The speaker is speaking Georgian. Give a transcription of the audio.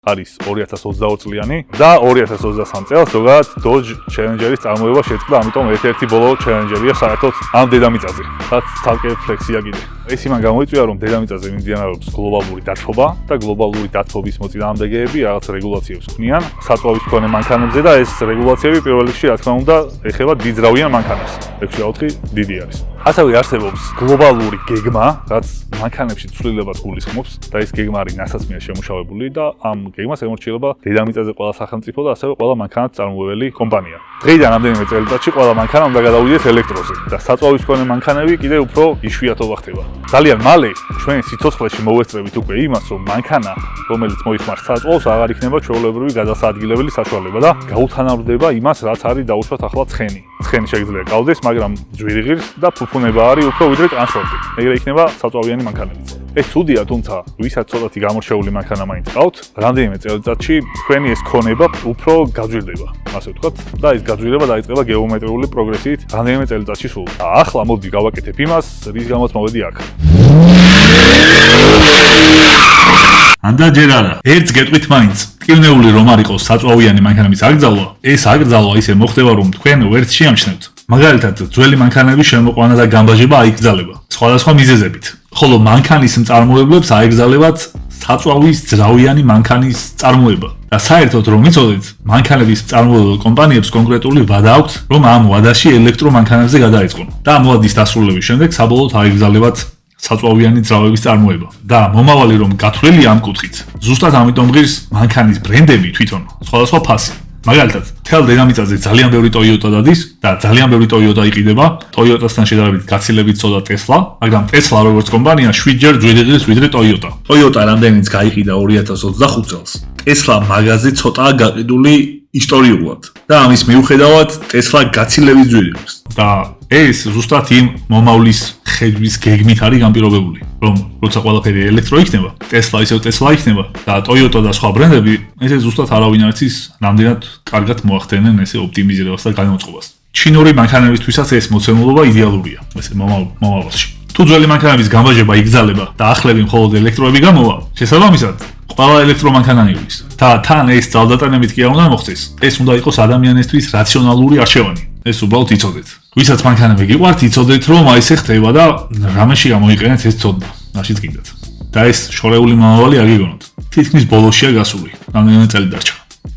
არის 2022 წლიანი და 2023 წელს ზოგადად Dodge Challenger-ის წარმოება შეწყდა, ამიტომ ერთ-ერთი ბოლო Challenger-ია საერთოდ ამ დედამიწაზე. რაც ცალკე ფლექსია კიდე. ეს იმან გამოიწვია, რომ დედამიწაზე მიმდინარეობს გლობალური დათბობა და გლობალური დათბობის მოწინააღმდეგეები რაღაც რეგულაციებს ქმნიან საწვავის მქონე მანქანებზე და ეს რეგულაციები პირველ რიგში, რა თქმა უნდა, ეხება დიდძრავიან მანქანებს. 6.4 დიდი არის. ასევე არსებობს გლობალური გეგმა, რაც მანქანებში ცვლილებას გულისხმობს და ეს გეგმა არის NASA-ს მიერ შემუშავებული და ამ გეგმას ემორჩილება დედამიწაზე ყველა სახელმწიფო და ასევე ყველა მანქანათს წარმოებელი კომპანია. დღეიდან რამდენიმე წელიწადში ყველა მანქანა უნდა გადავიდეს ელექტროზე და საწვავის მქონე მანქანები კიდევ უფრო იშვიათობა ხდება. ძალიან მალე ჩვენ სიცოცხლეში მოვესწრებით უკვე იმას, რომ მანქანა, რომელიც მოიხმარს საწვავს, აღარ იქნება ჩვეულებრივი გადასაადგილებელი საშუალება და გაუთანაბრდება იმას, რაც არის დაუშვათ ახლა ცხენი. ცხენი შეიძლება გავდეს, მაგრამ ძვირი ღირს და ფუფუნება არის უფრო ვიდრე ტრანსპორტი. ეგრე იქნება საწვავიანი მანქანებიც. ეს ცუდია, თუმცა ვისაც ცოტათი გამორჩეული მანქანა მაინც ყავთ, რამდენიმე წელიწადში თქვენი ეს ქონება უფრო გაძვირდება, ასე ვთქვათ, და ეს გაძვირება დაიწყება გეომეტრიული პროგრესიით რამდენიმე წელიწადში სულ. და ახლა მოდი გავაკეთებ იმას, რის გამოც მოვედი აქ. ანდა ჯერ არა. ერთს გეტყვით მაინც. ტკივნეული რომ არ იყოს საწვავიანი მანქანების აკრძალვა, ეს აკრძალვა ისე მოხდება, რომ თქვენ ვერც შეამჩნევთ. მაგალითად, ძველი მანქანების შემოყვანა და გამბაჟება აიკრძალება სხვადასხვა მიზეზებით. ხოლო მანქანის მწარმოებლებს აეკრძალებათ საწვავის ძრავიანი მანქანის წარმოება. და საერთოდ რომ იცოდეთ, მანქანების მწარმოებელ კომპანიებს კონკრეტული ვადა აქვთ, რომ ამ ვადაში ელექტრომანქანებზე გადაეწყონ. და ამ ვადის დასრულების შემდეგ საბოლოოდ აეკრძალებათ საწვავიანი ძრავების წარმოება. და მომავალი რომ გათვლილია ამ კუთხით, ზუსტად ამიტომ ღირს მანქანის ბრენდები თვითონ სხვადასხვა ფასი. მაგალითად, თელ დედამიწაზე ძალიან ბევრი Toyota დადის და ძალიან ბევრი Toyota იყიდება. Toyota-სთან შედარებით გაცილებით ცოტა Tesla, მაგრამ Tesla როგორც კომპანია 7-ჯერ ძვირი ღირს ვიდრე Toyota. Toyota რამდენიც გაიყიდა 2025 წელს, Tesla მაგაზე ცოტაა გაყიდული ისტორიულად. და ამის მიუხედავად Tesla გაცილებით ძვირი ღირს. და ეს ზუსტად იმ მომავლის ხედვის გეგმით არის განპირობებული, რომ როცა ყველაფერი ელექტრო იქნება, Tesla ისევ Tesla იქნება და Toyota და სხვა ბრენდები ესე ზუსტად არავინ არ იცის, რამდენად კარგად მოახდენენ ესე ოპტიმიზირებას და განმოწყობას. ჩინური მანქანებისთვისაც ეს მოცემულობა იდეალურია, ესე მომავალში. თუ ძველი მანქანების გამბაჟება იგრძალება და ახლები მხოლოდ ელექტროები გამოვა, შესაბამისად, ყველა ელექტრომანქანა ივლის. და თან ეს ძალდატანებით კი არ უნდა მოხდეს. ეს უნდა იყოს ადამიანისთვის რაციონალური არჩევანი. ეს უბრალოდ იცოდეთ. ვისაც მანქანები გიყვართ, იცოდეთ, რომ აი ესე ხდება და რამეში გამოიყენეთ ეს ცოდნა, რაშიც გინდათ. და ეს შორეული მომავალი არ გიგონოთ. თითქმის ბოლოშია გასული, რამდენიმე წელი დარჩა.